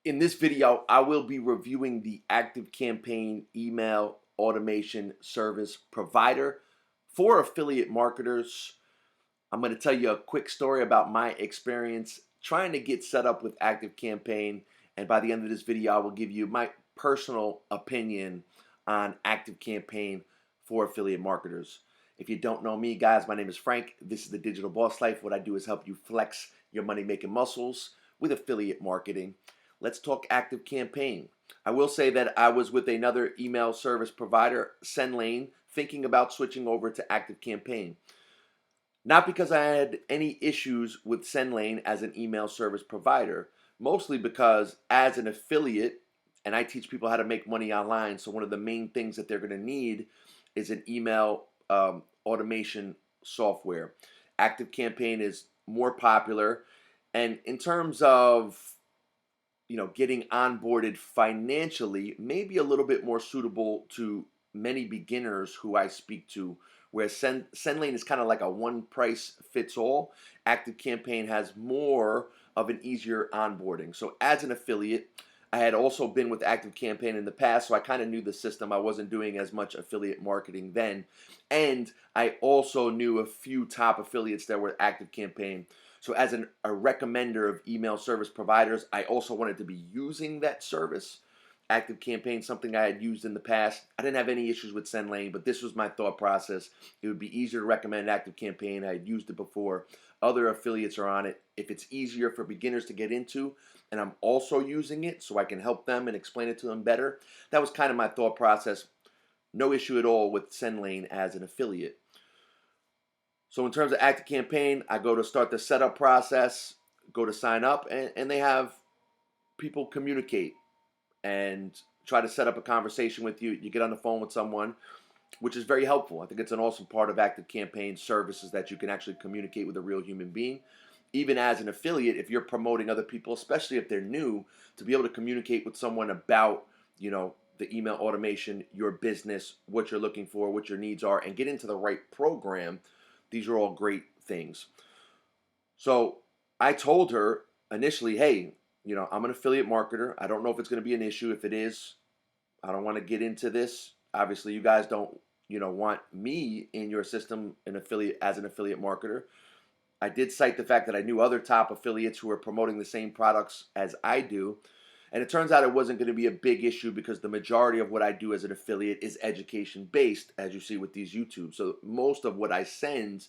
In this video, I will be reviewing the ActiveCampaign email automation service provider for affiliate marketers. I'm going to tell you a quick story about my experience trying to get set up with ActiveCampaign, and by the end of this video, I will give you my personal opinion on ActiveCampaign for affiliate marketers. If you don't know me, guys, my name is Frank. This is the Digital Boss Life. What I do is help you flex your money-making muscles with affiliate marketing. Let's talk ActiveCampaign. I will say that I was with another email service provider, SENDLANE, thinking about switching over to ActiveCampaign. Not because I had any issues with SENDLANE as an email service provider, mostly because as an affiliate, and I teach people how to make money online, so one of the main things that they're going to need is an email automation software. ActiveCampaign is more popular, and in terms of getting onboarded financially, maybe a little bit more suitable to many beginners who I speak to, where SENDLANE is kind of like a one price fits all. ActiveCampaign has more of an easier onboarding. So as an affiliate, I had also been with ActiveCampaign in the past, so I kind of knew the system. I wasn't doing as much affiliate marketing then. And I also knew a few top affiliates that were ActiveCampaign. So as a recommender of email service providers, I also wanted to be using that service. ActiveCampaign, something I had used in the past. I didn't have any issues with SENDLANE, but this was my thought process. It would be easier to recommend ActiveCampaign. I had used it before. Other affiliates are on it. If it's easier for beginners to get into, and I'm also using it so I can help them and explain it to them better, that was kind of my thought process. No issue at all with SENDLANE as an affiliate. So in terms of ActiveCampaign, I go to start the setup process, go to sign up, and they have people communicate and try to set up a conversation with you. You get on the phone with someone, which is very helpful. I think it's an awesome part of ActiveCampaign services that you can actually communicate with a real human being. Even as an affiliate, if you're promoting other people, especially if they're new, to be able to communicate with someone about, the email automation, your business, what you're looking for, what your needs are, and get into the right program. These are all great things. So I told her initially, hey, I'm an affiliate marketer. I don't know if it's going to be an issue. If it is, I don't want to get into this. Obviously, you guys don't, want me in your system as an affiliate marketer. I did cite the fact that I knew other top affiliates who were promoting the same products as I do. And it turns out it wasn't going to be a big issue because the majority of what I do as an affiliate is education based, as you see with these YouTube. So most of what I send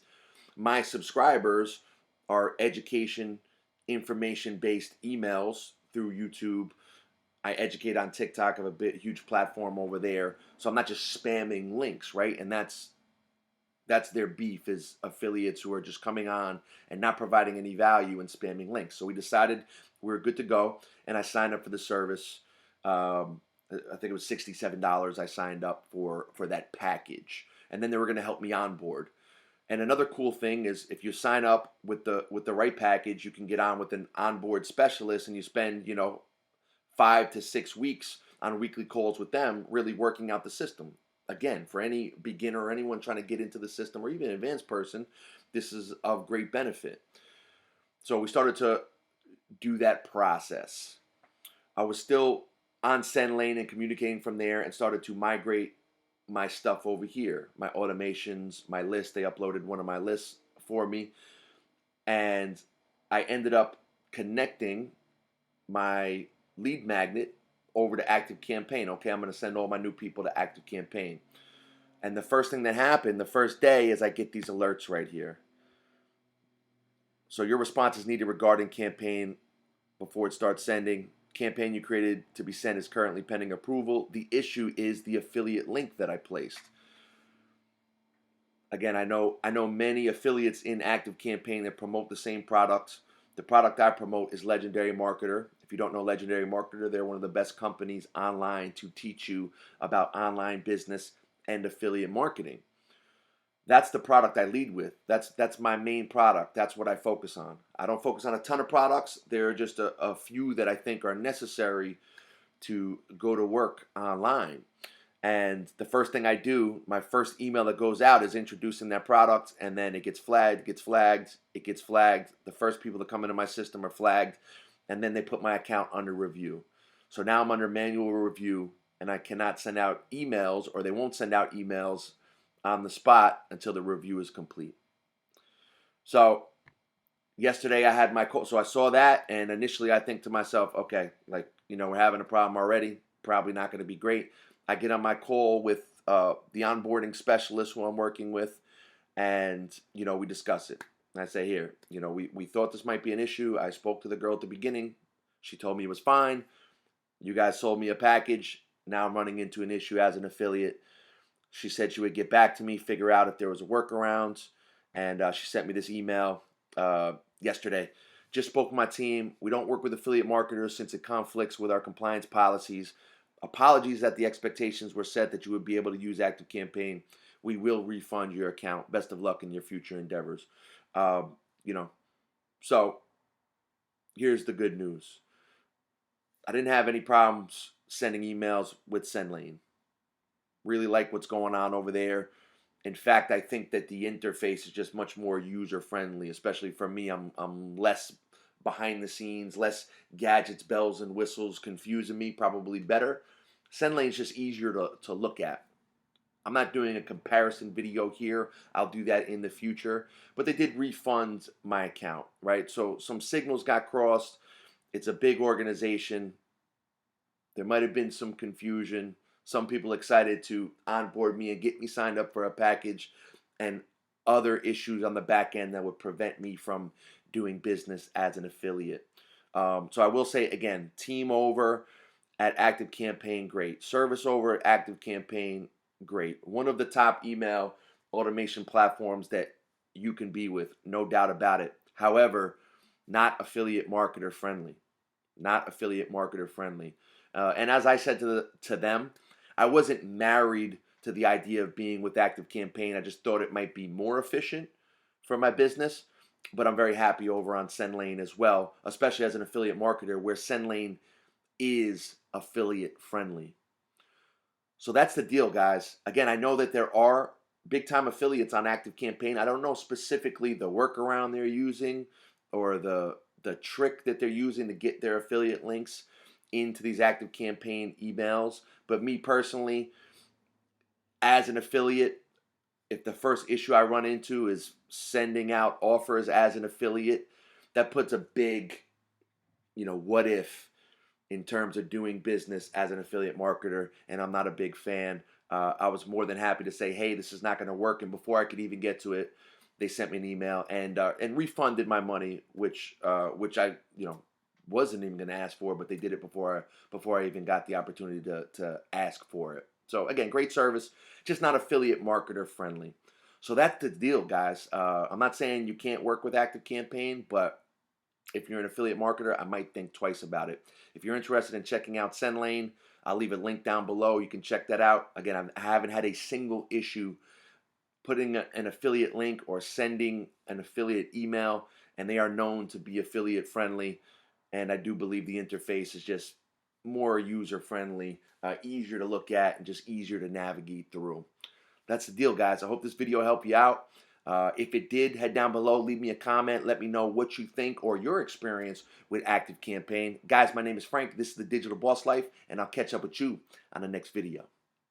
my subscribers are education, information based emails through YouTube. I educate on TikTok. I have a huge platform over there. So I'm not just spamming links, right? And that's their beef, is affiliates who are just coming on and not providing any value and spamming links. So we decided we were good to go, and I signed up for the service. I think it was $67 I signed up for that package, and then they were going to help me onboard. And another cool thing is if you sign up with the right package, you can get on with an onboard specialist, and you spend 5 to 6 weeks on weekly calls with them, really working out the system. Again, for any beginner or anyone trying to get into the system, or even an advanced person, this is of great benefit. So we started to do that process. I was still on SENDLANE and communicating from there, and started to migrate my stuff over here, my automations, my list. They uploaded one of my lists for me, and I ended up connecting my lead magnet over to ActiveCampaign. Okay, I'm going to send all my new people to ActiveCampaign. And the first thing that happened the first day is I get these alerts right here. So your response is needed regarding campaign before it starts sending. Campaign you created to be sent is currently pending approval. The issue is the affiliate link that I placed. Again, I know many affiliates in ActiveCampaign that promote the same product. The product I promote is Legendary Marketer. If you don't know Legendary Marketer, they're one of the best companies online to teach you about online business and affiliate marketing. That's the product I lead with. That's my main product. That's what I focus on. I don't focus on a ton of products. There are just a few that I think are necessary to go to work online. And the first thing I do, my first email that goes out is introducing that product, and then it gets flagged, it gets flagged. The first people that come into my system are flagged. and then they put my account under review. So now I'm under manual review, and I cannot send out emails, or they won't send out emails on the spot until the review is complete. So yesterday I had my call, so I saw that, and initially I think to myself, okay, like, we're having a problem already, probably not going to be great. I get on my call with the onboarding specialist who I'm working with, and we discuss it. And I say, here, we thought this might be an issue. I spoke to the girl at the beginning. She told me it was fine. You guys sold me a package. Now I'm running into an issue as an affiliate. She said she would get back to me, figure out if there was a workaround, and she sent me this email yesterday. Just spoke with my team. We don't work with affiliate marketers since it conflicts with our compliance policies. Apologies that the expectations were set that you would be able to use ActiveCampaign. We will refund your account. Best of luck in your future endeavors. So here's the good news. I didn't have any problems sending emails with SENDLANE. Really like what's going on over there. In fact, I think that the interface is just much more user-friendly, especially for me. I'm less behind the scenes, less gadgets, bells, and whistles confusing me, probably better. SENDLANE is just easier to look at. I'm not doing a comparison video here. I'll do that in the future. But they did refund my account, right? So some signals got crossed. It's a big organization. There might have been some confusion. Some people excited to onboard me and get me signed up for a package, and other issues on the back end that would prevent me from doing business as an affiliate. So I will say again, team over at ActiveCampaign, great. Service over at ActiveCampaign, great. One of the top email automation platforms that you can be with, no doubt about it. However, not affiliate marketer friendly. Not affiliate marketer friendly. And as I said to them, I wasn't married to the idea of being with ActiveCampaign. I just thought it might be more efficient for my business. But I'm very happy over on SENDLANE as well, especially as an affiliate marketer where SENDLANE is affiliate friendly. So that's the deal, guys. Again, I know that there are big time affiliates on ActiveCampaign. I don't know specifically the workaround they're using or the trick that they're using to get their affiliate links into these ActiveCampaign emails. But me personally, as an affiliate, if the first issue I run into is sending out offers as an affiliate, that puts a big, what if in terms of doing business as an affiliate marketer, and I'm not a big fan. I was more than happy to say, hey, this is not going to work, and before I could even get to it, they sent me an email and refunded my money, which I wasn't even going to ask for, but they did it before I even got the opportunity to ask for it. So again, great service, just not affiliate marketer friendly. So that's the deal, guys. I'm not saying you can't work with ActiveCampaign, but if you're an affiliate marketer, I might think twice about it. If you're interested in checking out SENDLANE, I'll leave a link down below. You can check that out. Again, I haven't had a single issue putting an affiliate link or sending an affiliate email, and they are known to be affiliate friendly. And I do believe the interface is just more user friendly, easier to look at, and just easier to navigate through. That's the deal, guys. I hope this video helped you out. If it did, head down below, leave me a comment, let me know what you think or your experience with ActiveCampaign. Guys, my name is Frank. This is the Digital Boss Life, and I'll catch up with you on the next video.